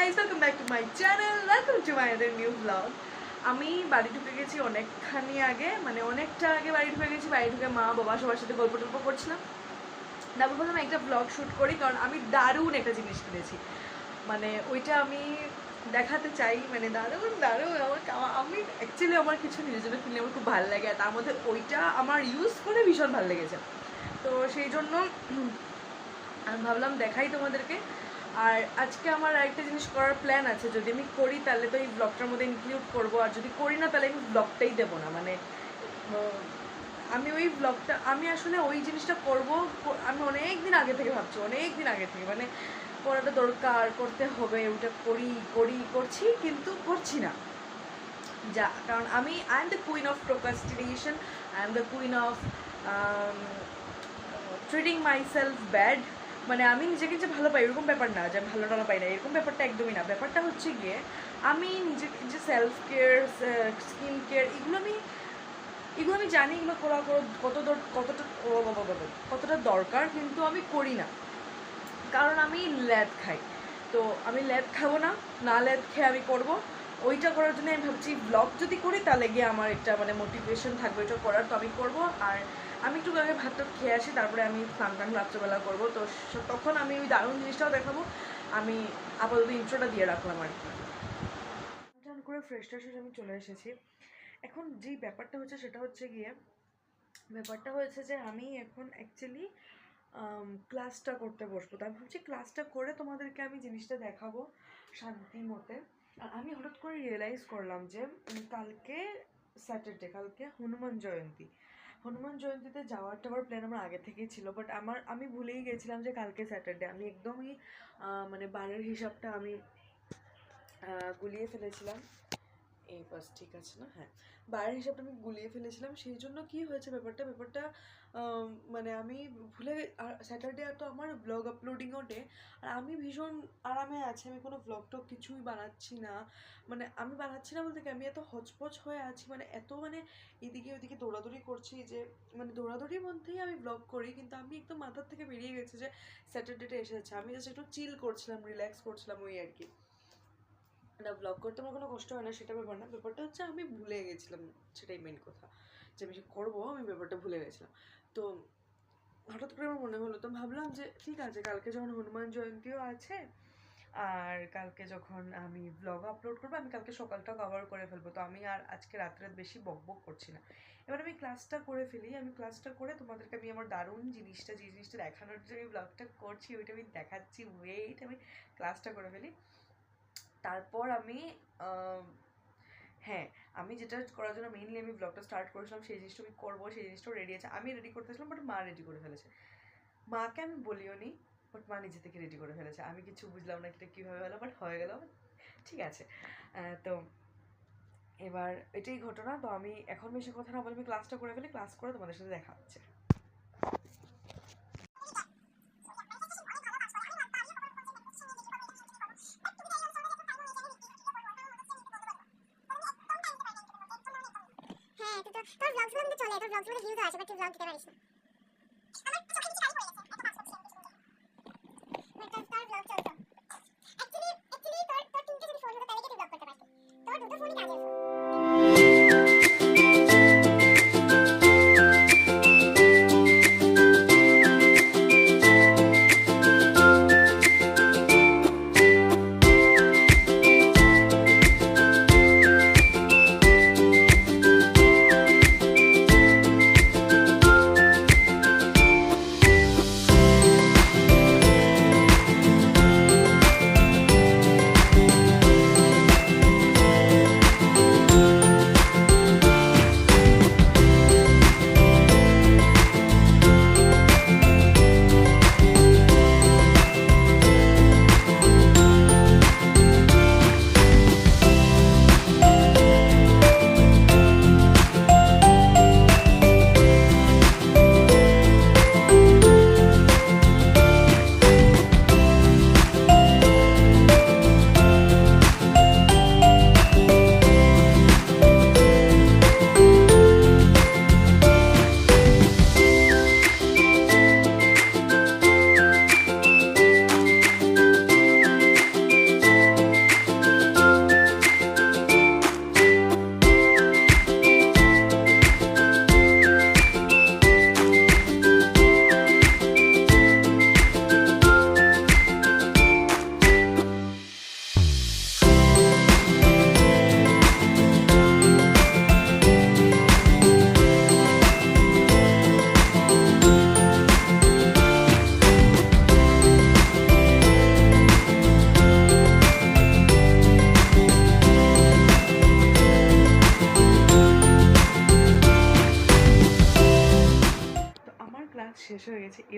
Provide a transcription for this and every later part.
guys, welcome back to my channel. Welcome to my other new vlog. আমি বাড়ি ঢুকে গেছি অনেকখানি আগে, মানে অনেকটা আগে বাড়ি ঢুকে গেছি। বাড়ি ঢুকে মা বাবা সবার সাথে গল্প টল্প করছিলাম। তারপর প্রথমে একটা ব্লগ শ্যুট করি, কারণ আমি দারুণ একটা জিনিস কিনেছি, মানে ওইটা আমি দেখাতে চাই। মানে দারুণ দারুণ আমি অ্যাকচুয়ালি আমার কিছু নিজের জন্য কিনলে আমার খুব ভালো লাগে, তার মধ্যে ওইটা আমার ইউজ করে ভীষণ ভালো লেগেছে। তো সেই জন্য আমি ভাবলাম দেখাই তোমাদেরকে। আর আজকে আমার আরেকটা জিনিস করার প্ল্যান আছে, যদি আমি করি তাহলে তো এই ব্লগটার মধ্যে ইনক্লুড করবো, আর যদি করি না তাহলে আমি ব্লগটাই দেবো না। মানে আমি ওই ব্লগটা আমি আসলে ওই জিনিসটা করব, আমি অনেক দিন আগে থেকে ভাবছি, অনেক দিন আগে থেকে, মানে করাটা দরকার, করতে হবে, ওটা করছি কিন্তু করছি না। যা কারণ I am the queen of procrastination, I am the queen of treating my self bad. মানে আমি নিজেকে যে ভালো পাই এরকম ব্যাপার না, যে ভালো টালো পাই না এরকম ব্যাপারটা একদমই না। ব্যাপারটা হচ্ছে গিয়ে আমি নিজেকে যে সেলফ কেয়ার, স্কিন কেয়ার, এগুলো আমি জানি এগুলো করা কতটা দরকার, কিন্তু আমি করি না কারণ আমি ল্যাদ খাই। তো আমি ল্যাদ খাবো না, ল্যাদ খেয়ে আমি করবো। ওইটা করার জন্য আমি ভাবছি ব্লগ যদি করি তাহলে গিয়ে আমার একটা মানে মোটিভেশন থাকবে ওইটা করার, তো আমি করবো। আর আমি একটু আগে ভাতটা খেয়ে আসি, তারপরে আমি স্নান টান রাত্রেবেলা করবো, তো তখন আমি ওই দারুণ জিনিসটাও দেখাবো। আমি আপাতত ইন্ট্রোটা দিয়ে রাখলাম আর কি। স্নান করে ফ্রেশ ট্রেশ আমি চলে এসেছি। এখন যেই ব্যাপারটা হচ্ছে সেটা হচ্ছে গিয়ে ব্যাপারটা হয়েছে যে আমি এখন অ্যাকচুয়ালি ক্লাসটা করতে বসবো। তাই ভাবছি ক্লাসটা করে তোমাদেরকে আমি জিনিসটা দেখাবো শান্তি মতে। আর আমি হঠাৎ করে রিয়েলাইজ করলাম যে কালকে স্যাটারডে, কালকে হনুমান জয়ন্তীতে যাওয়ার প্ল্যান আমার আগে থেকেই ছিল, বাট আমি ভুলেই গেছিলাম যে কালকে স্যাটারডে। আমি একদমই মানে বারের হিসাবটা আমি গুলিয়ে ফেলেছিলাম। এই বাস ঠিক আছে না? হ্যাঁ, বারের হিসাবটা আমি গুলিয়ে ফেলেছিলাম। সেই জন্য কী হয়েছে ব্যাপারটা মানে আমি ভুলে, আর স্যাটারডে আর তো আমার ব্লগ আপলোডিংও ডে, আর আমি ভীষণ আরামে আছি। আমি কোনো ব্লগ টক কিছুই বানাচ্ছি না, মানে আমি বানাচ্ছি না বলতে কি আমি এত হচপচ হয়ে আছি, মানে এত মানে এদিকে ওইদিকে দৌড়াদৌড়ি করছি যে মানে দৌড়াদৌড়ির মধ্যেই আমি ব্লগ করি, কিন্তু আমি একদম মাথার থেকে বেরিয়ে গেছে যে স্যাটারডেটা এসেছে। আমি জাস্ট একটু চিল করছিলাম, রিল্যাক্স করছিলাম, ওই আর কি। না, ব্লগ করতে আমার কোনো কষ্ট হয় না সেটা ব্যাপার না, ব্যাপারটা হচ্ছে আমি ভুলে গেছিলাম, সেটাই মেন কথা, যে আমি করবো, আমি ব্যাপারটা ভুলে গেছিলাম। তো হঠাৎ করে আমার মনে হলো, তো ভাবলাম যে ঠিক আছে, কালকে যখন হনুমান জয়ন্তীও আছে আর কালকে যখন আমি ব্লগ আপলোড করবো, আমি কালকে সকালটা কভার করে ফেলবো, তো আমি আর আজকে রাত্রে বেশি বকবক করছি না। এবার আমি ক্লাসটা করে ফেলি। আমি ক্লাসটা করে তোমাদেরকে আমি আমার দারুণ জিনিসটা, যে জিনিসটা দেখানোর জন্য আমি ব্লগটা করছি ওইটা আমি দেখাচ্ছি। ওয়েট, আমি ক্লাসটা করে ফেলি, তারপর আমি হ্যাঁ, আমি যেটা করার জন্য মেইনলি আমি ব্লগটা স্টার্ট করেছিলাম সেই জিনিসটা আমি করবো, সেই জিনিসটাও রেডি আছে। আমি রেডি করতেছিলাম, বাট মা রেডি করে ফেলেছে। মাকে আমি বলিও নি, বাট মা নিজে থেকে রেডি করে ফেলেছে। আমি কিছু বুঝলাম না এটা কীভাবে হলো, বাট হয়ে গেল, ঠিক আছে। তো এবার এটাই ঘটনা। তো আমি এখন বেশি কথা না বলে আমি ক্লাসটা করে ফেলি, ক্লাস করে তোমাদের সাথে দেখা হচ্ছে। তোর ব্লগগুলো কিন্তু চলে, তোর ব্লগগুলো ভিউজ আসে, বাট তুই ব্লগ দিতে পারিস না। আমার চোখে কিছু কালি পড়ে গেছে, এত মাছ হচ্ছে। অ্যাকচুয়ালি তোর তিনটে যদি ফোন হতো তাহলে কি তুই ব্লগ করতে পারতি? তোর দুটো ফোনই কাজের ফোন।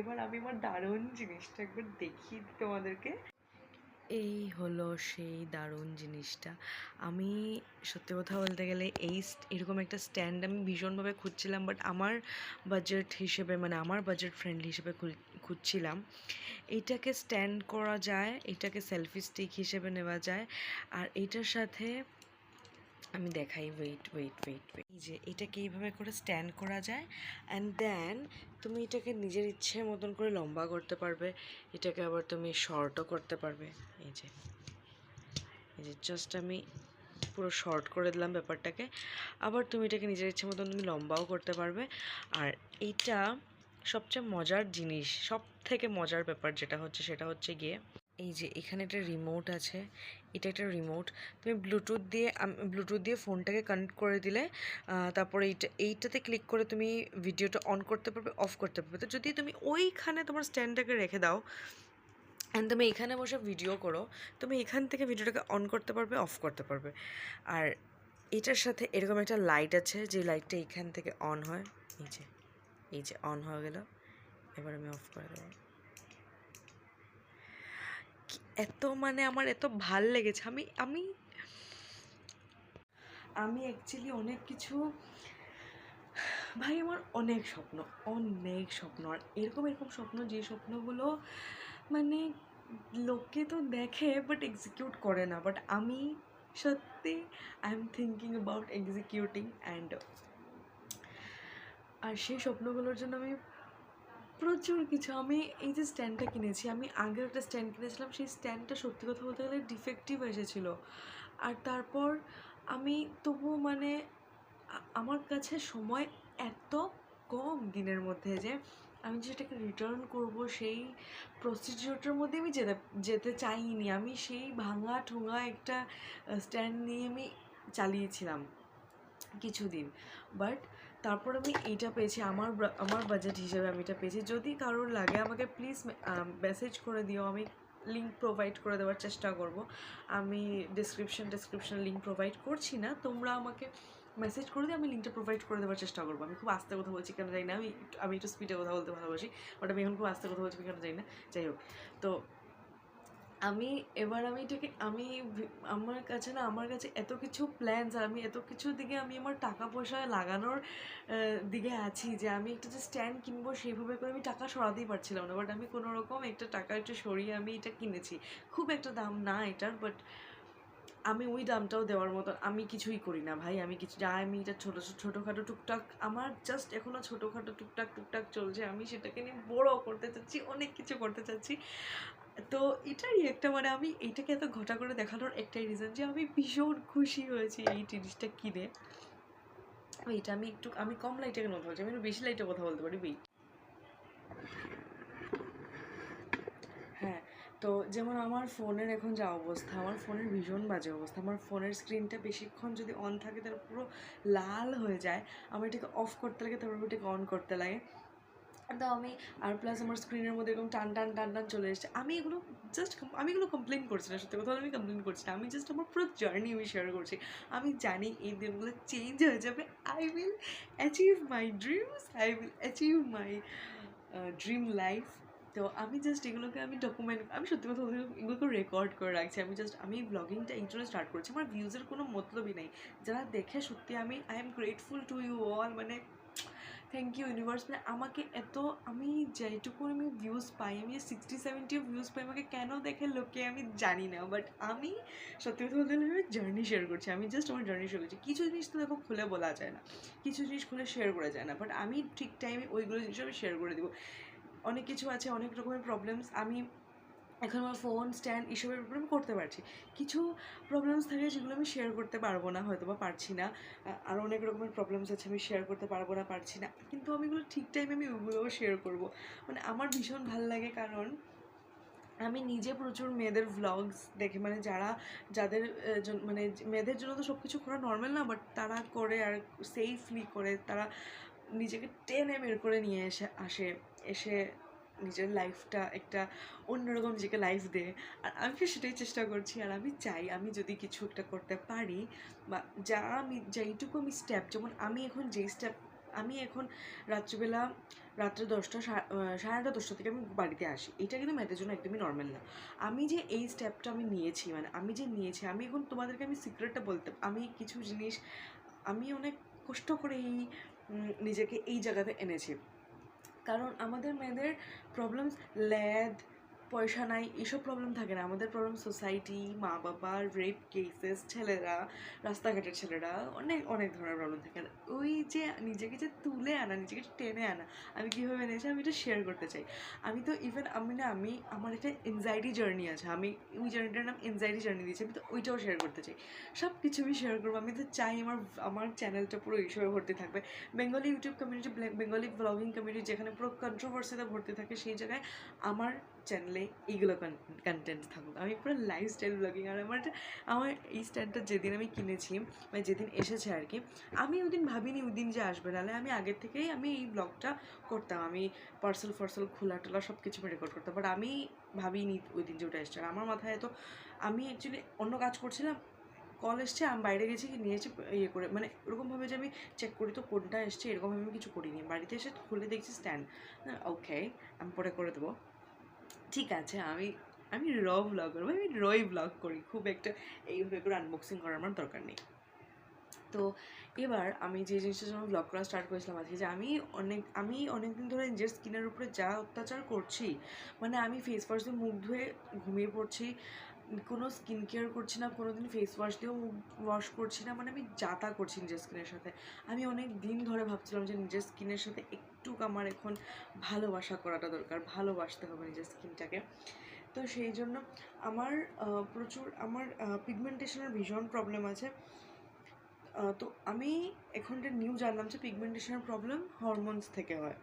এবার আমি আমার দারুণ জিনিসটা একবার দেখিয়ে দিই তোমাদেরকে। এই হলো সেই দারুণ জিনিসটা। আমি সত্যি কথা বলতে গেলে এরকম একটা স্ট্যান্ড আমি ভীষণভাবে খুঁজছিলাম, বাট আমার বাজেট হিসেবে মানে আমার বাজেট ফ্রেন্ডলি হিসেবে খুঁজছিলাম। এইটাকে স্ট্যান্ড করা যায়, এটাকে সেলফি স্টিক হিসেবে নেওয়া যায়, আর এইটার সাথে আমি দেখাই, ওয়েট, এই যে এটাকে এইভাবে করে স্ট্যান্ড করা যায়, অ্যান্ড দেন তুমি এটাকে নিজের ইচ্ছে মতন করে লম্বা করতে পারবে, এটাকে আবার তুমি শর্টও করতে পারবে। এই যে জাস্ট আমি পুরো শর্ট করে দিলাম ব্যাপারটাকে, আবার তুমি এটাকে নিজের ইচ্ছে মতন তুমি লম্বাও করতে পারবে। আর এইটা সবচেয়ে মজার জিনিস, সব থেকে মজার ব্যাপার যেটা হচ্ছে সেটা হচ্ছে গিয়ে এই যে এখানে একটা রিমোট আছে, এটা একটা রিমোট, তুমি ব্লুটুথ দিয়ে ফোনটাকে কানেক্ট করে দিলে তারপরে এইটাতে ক্লিক করে তুমি ভিডিওটা অন করতে পারবে, অফ করতে পারবে। তো যদি তুমি ওইখানে তোমার স্ট্যান্ডটাকে রেখে দাও অ্যান্ড তুমি এখানে বসে ভিডিও করো, তুমি এখান থেকে ভিডিওটাকে অন করতে পারবে, অফ করতে পারবে। আর এটার সাথে এরকম একটা লাইট আছে, যে লাইটটা এখান থেকে অন হয়, এই যে অন হয়ে গেল। এবার আমি অফ করে দেবো। এত মানে আমার এত ভাল লেগেছে। আমি আমি আমি অ্যাকচুয়ালি অনেক কিছু, ভাই আমার অনেক স্বপ্ন, আর এরকম স্বপ্ন, যে স্বপ্নগুলো মানে লোকে তো দেখে বাট এক্সিকিউট করে না, বাট আমি সত্যি I am thinking about executing. আর সেই স্বপ্নগুলোর জন্য আমি প্রচুর কিছু, আমি এই যে স্ট্যান্ডটা কিনেছি, আমি আগের একটা স্ট্যান্ড কিনেছিলাম, সেই স্ট্যান্ডটা সত্যি কথা বলতে গেলে ডিফেক্টিভ এসেছিলো। আর তারপর আমি তবু মানে আমার কাছে সময় এত কম দিনের মধ্যে যে আমি যেটাকে রিটার্ন করব, সেই প্রসিডিওরটার মধ্যে আমি যেতে চাইনি। আমি সেই ভাঙা ঠোঙা একটা স্ট্যান্ড নিয়ে আমি চালিয়েছিলাম কিছুদিন, বাট তারপর আমি এইটা পেয়েছি, আমার বাজেট হিসেবে আমি এটা পেয়েছি। যদি কারোর লাগে আমাকে প্লিজ মেসেজ করে দিও, আমি লিঙ্ক প্রোভাইড করে দেওয়ার চেষ্টা করব। আমি ডেসক্রিপশনে লিঙ্ক প্রোভাইড করছি না, তোমরা আমাকে মেসেজ করে দিও, আমি লিঙ্কটা প্রোভাইড করে দেওয়ার চেষ্টা করবো। আমি খুব আস্তে কথা বলছি কেন জানি না, আমি একটু স্পিডে কথা বলতে ভালোবাসি, বাট আমি এখন খুব আস্তে কথা বলছি কেন জানি না। যাই হোক, তো আমি এটাকে আমার কাছে এত কিছু প্ল্যানস, আর আমি এত কিছুর দিকে আমি আমার টাকা পয়সা লাগানোর দিকে আছি যে আমি একটা যে স্ট্যান্ড কিনবো সেইভাবে করে আমি টাকা সরাতেই পারছিলাম না, বাট আমি কোনো রকম একটা টাকা একটু সরিয়ে আমি এটা কিনেছি। খুব একটা দাম না এটার, বাট আমি ওই দামটাও দেওয়ার মতো আমি কিছুই করি না ভাই। আমি এটা ছোটোখাটো টুকটাক, আমার জাস্ট এখনও ছোটোখাটো টুকটাক চলছে, আমি সেটাকে নিয়ে বড় করতে চাচ্ছি, অনেক কিছু করতে চাচ্ছি। তো এটারই একটা মানে আমি এইটাকে এত ঘটা করে দেখানোর একটাই রিজন যে আমি ভীষণ খুশি হয়েছি এই জিনিসটা কিনে। এইটা আমি কম লাইটে কেন কথা বলছি, আমি একটু বেশি লাইটে কথা বলতে পারি। হ্যাঁ, তো যেমন আমার ফোনের এখন যা অবস্থা, আমার ফোনের ভীষণ বাজে অবস্থা। আমার ফোনের স্ক্রিনটা বেশিক্ষণ যদি অন থাকে তাহলে পুরো লাল হয়ে যায়, আমার এটাকে অফ করতে লাগে, তারপর এটাকে অন করতে লাগে। তো আর প্লাস আমার স্ক্রিনের মধ্যে এরকম টান চলে এসেছে। আমি এগুলো কমপ্লেন করছি না, সত্যি কথা আমি কমপ্লেন করছি না, আমি জাস্ট আমার পুরো জার্নি আমি শেয়ার করছি। আমি জানি এই দিনগুলো চেঞ্জ হয়ে যাবে, I will achieve my dreams, I will achieve my dream life. তো আমি জাস্ট এগুলোকে আমি সত্যি কথা বলতে এগুলোকে রেকর্ড করে রাখছি। আমি ব্লগিংটা এই জন্য স্টার্ট করেছি, আমার ভিউজের কোনো মতলবই নেই। যারা দেখে সত্যি I am grateful to you all, মানে থ্যাংক ইউ ইউনিভার্স। মানে আমাকে আমি যেটুকু আমি ভিউজ পাই, আমি 60-70 ভিউজ পাই, আমাকে কেন দেখে লোকে আমি জানি না, বাট আমি সত্যি কথা বলতে আমি জার্নি শেয়ার করছি। আমি জাস্ট আমার জার্নি শেয়ার করছি। কিছু জিনিস তো দেখো খুলে বলা যায় না, কিছু জিনিস খুলে শেয়ার করা যায় না, বাট আমি ঠিক টাইমে ওইগুলো জিনিস আমি শেয়ার করে দেবো। অনেক কিছু আছে, অনেক রকমের প্রবলেমস আমি এখন আমার ফোন স্ট্যান্ড এসবের ব্যাপারে আমি করতে পারছি। কিছু প্রবলেমস থাকে যেগুলো আমি শেয়ার করতে পারবো না, হয়তো বা পারছি না। আর অনেক রকমের প্রবলেমস আছে আমি শেয়ার করতে পারবো না, পারছি না, কিন্তু আমি এগুলো ঠিক টাইমে আমি ওগুলোও শেয়ার করবো। মানে আমার ভীষণ ভালো লাগে, কারণ আমি নিজে প্রচুর মেয়েদের ভ্লগস দেখে, মানে যাদের মানে মেয়েদের জন্য তো সব কিছু করা নর্মাল না, বাট তারা করে আর সেফলি করে, তারা নিজেকে টেনে বের করে নিয়ে এসে নিজের লাইফটা একটা অন্যরকম নিজেকে লাইফ দেয়। আর আমি সেটাই চেষ্টা করছি, আর আমি চাই আমি যদি কিছু একটা করতে পারি, বা যেইটুকু আমি স্টেপ, যেমন আমি এখন যেই স্টেপ আমি এখন রাত্রিবেলা রাত্রে 10টা সাড়ে 9টা 10টা থেকে আমি বাড়িতে আসি, এটা কিন্তু ম্যাথের জন্য একদমই নর্মাল না। আমি যে এই স্টেপটা আমি নিয়েছি, মানে আমি যে নিয়েছি, আমি এখন তোমাদেরকে আমি সিক্রেটটা বলতে, আমি কিছু জিনিস আমি অনেক কষ্ট করে এই নিজেকে এই জায়গাতে এনেছি। কারণ আমাদের মেয়েদের প্রবলেমস ল্যাদ, পয়সা নাই, এইসব প্রবলেম থাকে না। আমাদের প্রবলেম সোসাইটি, মা বাবা, রেপ কেসেস, ছেলেরা, রাস্তাঘাটের ছেলেরা, অনেক অনেক ধরনের প্রবলেম থাকে। আর ওই যে নিজেকে যে তুলে আনা, নিজেকে টেনে আনা, আমি কীভাবে এনেছি আমি এটা শেয়ার করতে চাই। আমি তো ইভেন আমি আমার একটা এনজাইটি জার্নি আছে, আমি ওই জার্নিটার নাম এনজাইটি জার্নি দিয়েছি, আমি তো ওইটাও শেয়ার করতে চাই। সব কিছু আমি শেয়ার করবো। আমি তো চাই আমার চ্যানেলটা পুরো এইসবে ভর্তি থাকবে। Bengali YouTube community, Bengali blogging community যেখানে পুরো কন্ট্রোভার্সিতে ভর্তি থাকে, সেই জায়গায় আমার চ্যানেলে এইগুলো কন্টেন্ট থাকুক। আমি পুরো লাইফস্টাইল ব্লগিং, আর আমার এই স্ট্যান্ডটা যেদিন আমি কিনেছি, মানে যেদিন এসেছে আর কি, আমি ওই দিন ভাবিনি ওই দিন যে আসবে, নাহলে আমি আগের থেকেই আমি এই ব্লগটা করতাম। আমি পার্সেল খোলা টোলা সব কিছু আমি রেকর্ড করতাম, বাট আমি ভাবিনি ওই দিন যে ওটা এসছে। আর আমার মাথায় তো আমি অ্যাকচুয়ালি অন্য কাজ করছিলাম, কল এসছে, আমি বাইরে গেছি, নিয়েছি ইয়ে করে, মানে ওরকমভাবে যে আমি চেক করি তো কোনটা এসছে এরকমভাবে আমি কিছু করিনি। বাড়িতে এসে খুলে দেখছি স্ট্যান্ড, ওকে আমি পরে করে দেবো, ঠিক আছে। আমি আমি র ব্লগ করবো, আমি রই ব্লগ করি, খুব একটা এইভাবে করে আনবক্সিং করার আমার দরকার নেই। তো এবার আমি যে জিনিসটার জন্য ব্লগ করা স্টার্ট করেছিলাম আজকে, যে আমি অনেক দিন ধরে নিজের স্কিনের উপরে যা অত্যাচার করছি, মানে আমি ফেস ওয়াশ দিয়ে মুখ ধুয়ে ঘুমিয়ে পড়ছি, কোনো স্কিন কেয়ার করছি না, কোনো দিন ফেস ওয়াশ দিয়েও মুখ ওয়াশ করছি না, মানে আমি যা তা করছি নিজের স্কিনের সাথে। আমি অনেক দিন ধরে ভাবছিলাম যে নিজের স্কিনের সাথে একটু আমার এখন ভালোবাসা করাটা দরকার, ভালোবাসতে হবে নিজের স্কিনটাকে। তো সেই জন্য আমার প্রচুর পিগমেন্টেশনের ভীষণ প্রবলেম আছে। তো আমি এখন একটা নিউ জানলাম যে পিগমেন্টেশনের প্রবলেম হরমোনস থেকে হয়,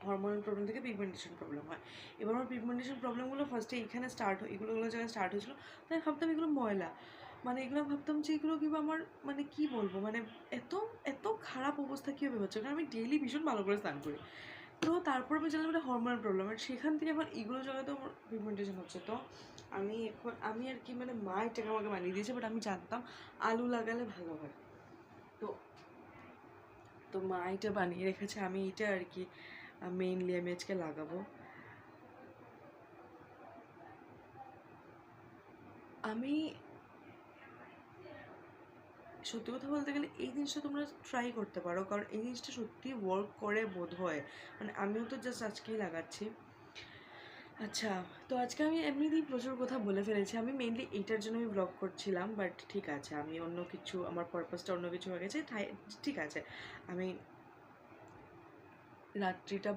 হরমোনাল প্রবলেম থেকে পিগমেন্টেশন প্রবলেম হয়। এবার আমার পিগমেন্টেশন প্রবলেমগুলো ফার্স্টে এখানে এগুলো জায়গায় স্টার্ট হয়েছিলো। তাই ভাবতাম এগুলো ময়লা, মানে এগুলো ভাবতাম যে এগুলো কিংবা আমার, মানে কী বলবো, মানে এত এত খারাপ অবস্থা কীভাবে হচ্ছে, কারণ আমি ডেইলি ভীষণ ভালো করে স্নান করি। তো তারপর আমি জানলাম এটা হরমোনাল প্রবলেম, আর সেখান থেকে আমার এগুলো জায়গাতেও আমার পিগমেন্টেশন হচ্ছে। তো আমি আর কি, মানে মা এটাকে আমাকে বানিয়ে দিয়েছে, বাট আমি জানতাম আলু লাগালে ভালো হয়। তো তো মা এটা বানিয়ে রেখেছে, আমি এটা আর কি মেইনলি আমি আজকে লাগাবো। আমি সত্যি কথা বলতে গেলে এই জিনিসটা তোমরা ট্রাই করতে পারো, কারণ এই জিনিসটা সত্যি ওয়ার্ক করে বোধ হয়। মানে আমিও তো জাস্ট আজকেই লাগাচ্ছি। আচ্ছা, তো আজকে আমি এমনিতেই প্রচুর কথা বলে ফেলেছি। আমি মেইনলি এইটার জন্য আমি ব্লগ করছিলাম, বাট ঠিক আছে, আমি অন্য কিছু, আমার পারপাসটা অন্য কিছু হয়ে গেছে, তাই ঠিক আছে। আমি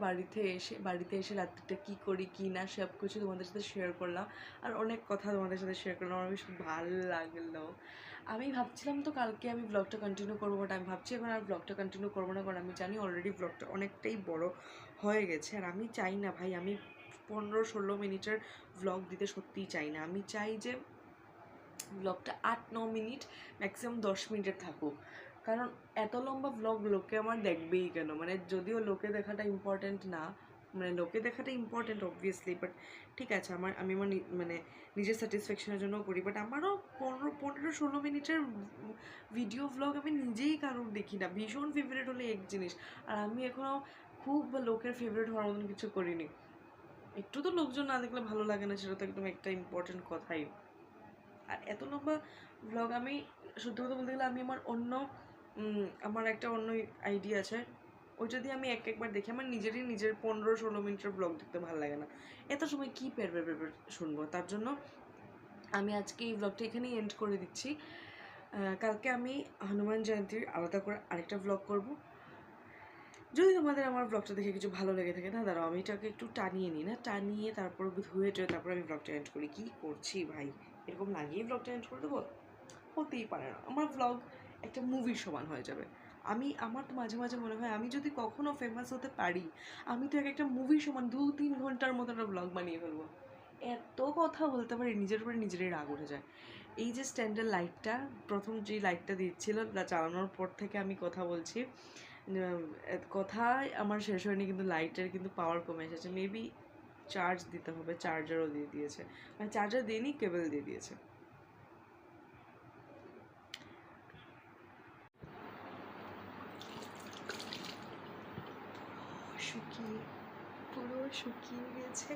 বাড়িতে এসে রাত্রিটা কী করি কী না সব কিছু তোমাদের সাথে শেয়ার করলাম, আর অনেক কথা তোমাদের সাথে শেয়ার করলাম, আমার বেশ ভালো লাগলো। আমি ভাবছিলাম তো কালকে আমি ব্লগটা কন্টিনিউ করবো, বাট আমি ভাবছি এখন আর ব্লগটা কন্টিনিউ করবো না, কারণ আমি জানি অলরেডি ব্লগটা অনেকটাই বড় হয়ে গেছে। আর আমি চাই না ভাই, আমি 15-16 মিনিটের ব্লগ দিতে সত্যিই চাই না। আমি চাই যে ব্লগটা 8-9 মিনিট, ম্যাক্সিমাম 10 মিনিটের থাকুক, কারণ এত লম্বা ব্লগ লোকে আমার দেখবেই কেন। মানে যদিও লোকে দেখাটা ইম্পর্টেন্ট না, মানে লোকে দেখাটা ইম্পর্টেন্ট অবভিয়াসলি, বাট ঠিক আছে, আমি আমার মানে নিজের স্যাটিসফ্যাকশনের জন্য করি, বাট আমারও 15-16 মিনিটের ভিডিও ব্লগ আমি নিজেই কারোর দেখি না। ভীষণ ফেভারিট হলে এক জিনিস, আর আমি এখনও খুব লোকের ফেভারিট হওয়ার মতন কিছু করিনি। একটু তো লোকজন না দেখলে ভালো লাগে না, সেটা তো একদম একটা ইম্পর্টেন্ট কথাই। আর এত লম্বা ব্লগ আমি সত্যি কথা বলতে গেলে আমি আমার একটা অন্য আইডিয়া আছে, ওইটা দিয়ে আমি একবার দেখি। আমার নিজের 15-16 মিনিটের ব্লগ দেখতে ভালো লাগে না, এত সময় কী পেরবে শুনবো। তার জন্য আমি আজকে এই ব্লগটা এখানেই এন্ড করে দিচ্ছি। কালকে আমি হনুমান জয়ন্তীর আলাদা করে আরেকটা ব্লগ করব। যদি তোমাদের আমার ব্লগটা দেখে কিছু ভালো লেগে থাকে, না দাঁড়াও আমি এটাকে একটু টানিয়ে তারপর ধুয়ে তারপর আমি ব্লগটা এন্ড করি। কী করছি ভাই, এরকম লাগিয়ে ব্লগটা এন্ড করে দেবো? হতেই পারে না। আমার ব্লগ একটা মুভির সমান হয়ে যাবে। আমার তো মাঝে মাঝে মনে হয় আমি যদি কখনো ফেমাস হতে পারি, আমি তো একটা মুভির সমান 2-3 ঘন্টার মতো একটা ব্লগ বানিয়ে ফেলবো। এত কথা বলতে পারি, নিজের উপরে নিজেরই রাগ উঠে যায়। এই যে স্ট্যান্ডের লাইটটা, প্রথম যে লাইটটা দিচ্ছিল চালানোর পর থেকে আমি কথা বলছি, কথায় আমার শেষ হয়নি, কিন্তু লাইটের কিন্তু পাওয়ার কমে এসেছে। মেবি চার্জ দিতে হবে, চার্জারও দিয়ে দিয়েছে, মানে চার্জার দিইনি, কেবল দিয়ে দিয়েছে। পুরো শুকিয়ে গেছে।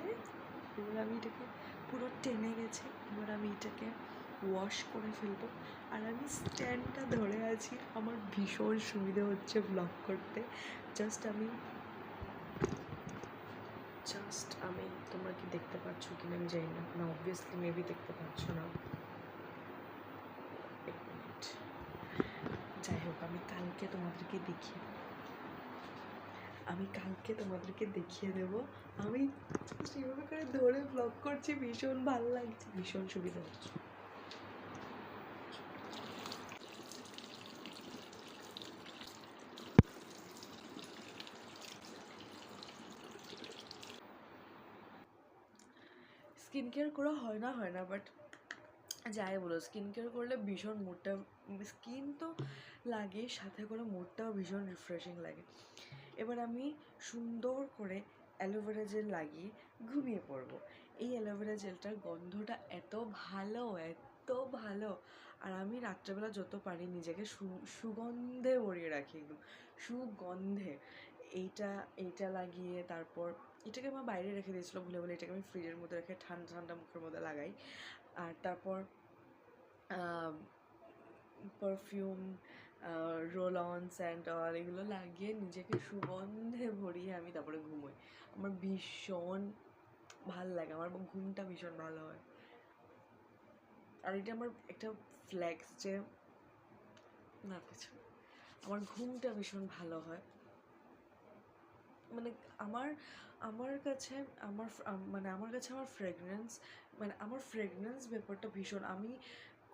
এবার আমি এটাকে পুরো টেনে গেছে। এবার আমি এটাকে ওয়াশ করে ফেলবো। আর আমি স্ট্যান্ডটা ধরে আছি, আমার ভীষণ সুবিধা হচ্ছে ব্লগ করতে। জাস্ট আমি তোমরা কি দেখতে পাচ্ছ কিনা আমি জানি না, না অবভিয়াসলি মেবি দেখতে পাচ্ছ না। এক মিনিট, যাই হোক আমি কালকে তোমাদেরকে দেখিয়ে দেবো। আমি সেভাবে করে ধরে ব্লগ করছি, ভীষণ ভালো লাগছে, ভীষণ সুবিধা হচ্ছে। স্কিন কেয়ার করা হয় না বাট যাই বলো, স্কিন কেয়ার করলে ভীষণ মুডটা, স্কিন তো লাগে, সাথে করে মুডটাও ভীষণ রিফ্রেশিং লাগে। এবার আমি সুন্দর করে অ্যালোভেরা জেল লাগিয়ে ঘুমিয়ে পড়বো। এই অ্যালোভেরা জেলটার গন্ধটা এত ভালো। আর আমি রাত্রেবেলা যত পারি নিজেকে সুগন্ধে ভরিয়ে রাখি, একদম সুগন্ধে। এইটা লাগিয়ে তারপর এটাকে আমার বাইরে রেখে দিয়েছিলো ভুলে, এটাকে আমি ফ্রিজের মধ্যে রেখে ঠান্ডা মুখের মধ্যে লাগাই। আর তারপর perfume, roll on, sandal এগুলো লাগিয়ে নিজেকে সুগন্ধে ভরিয়ে আমি তারপরে ঘুমোই। আমার ভীষণ ভাল লাগে, আমার ঘুমটা ভীষণ ভালো হয়। আর এটা আমার একটা ফ্লেক্স যে না কিছু, আমার ঘুমটা ভীষণ ভালো হয়। মানে আমার কাছে আমার ফ্রেগরেন্স ব্যাপারটা ভীষণ, আমি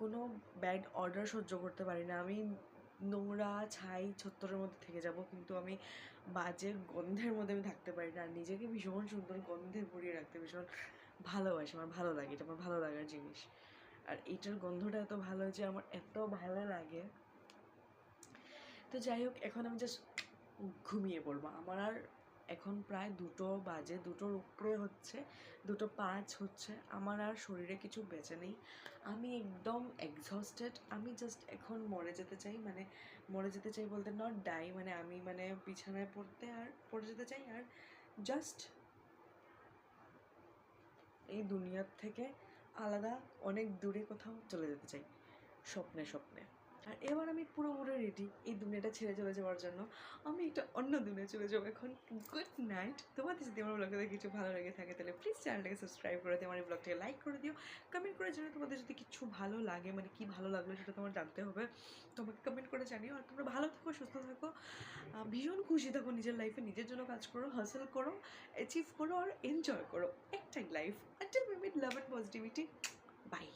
কোনো ব্যাড অর্ডার সহ্য করতে পারি না। আমি নোংরা ছাই ছত্তরের মধ্যে থেকে যাব, কিন্তু আমি বাজে গন্ধের মধ্যে আমি থাকতে পারি না। আর নিজেকে ভীষণ সুন্দর গন্ধে ভরিয়ে রাখতে ভীষণ ভালোবাসি, আমার ভালো লাগে, এটা আমার ভালো লাগার জিনিস। আর এইটার গন্ধটা এত ভালো যে আমার এত ভালো লাগে। তো যাই হোক, এখন আমি জাস্ট ঘুমিয়ে পড়বো। আমার আর এখন প্রায় 2টো বাজে, 2টোর উপরে হচ্ছে, 2:05 হচ্ছে। আমার আর শরীরে কিছু বেঁচে নেই, আমি একদম এক্সহস্টেড। আমি জাস্ট এখন মরে যেতে চাই বলতে নট ডাই, আমি বিছানায় পড়ে যেতে চাই। আর জাস্ট এই দুনিয়ার থেকে আলাদা অনেক দূরে কোথাও চলে যেতে চাই, স্বপ্নে। আর এবার আমি পুরোপুরি রেডি এই দুনিয়াটা ছেড়ে চলে যাওয়ার জন্য। আমি একটা অন্য দুনিয়া চলে যাবো এখন। Good night. তোমাদের যদি আমার ব্লগটাতে কিছু ভালো লেগে থাকে তাহলে প্লিজ চ্যানেলটাকে সাবস্ক্রাইব করে দিও, আমার এই ব্লগটাকে লাইক করে দিও, কমেন্ট করে জানিও তোমাদের যদি কিছু ভালো লাগে, কি ভালো লাগলো সেটা তোমার জানতে হবে, তোমাকে কমেন্ট করে জানিও। আর তোমরা ভালো থাকো, সুস্থ থাকো, ভীষণ খুশি থাকো নিজের লাইফে, নিজের জন্য কাজ করো, হাসেল করো, অ্যাচিভ করো আর এনজয় করো একটাই life. Until we meet, love and positivity. By.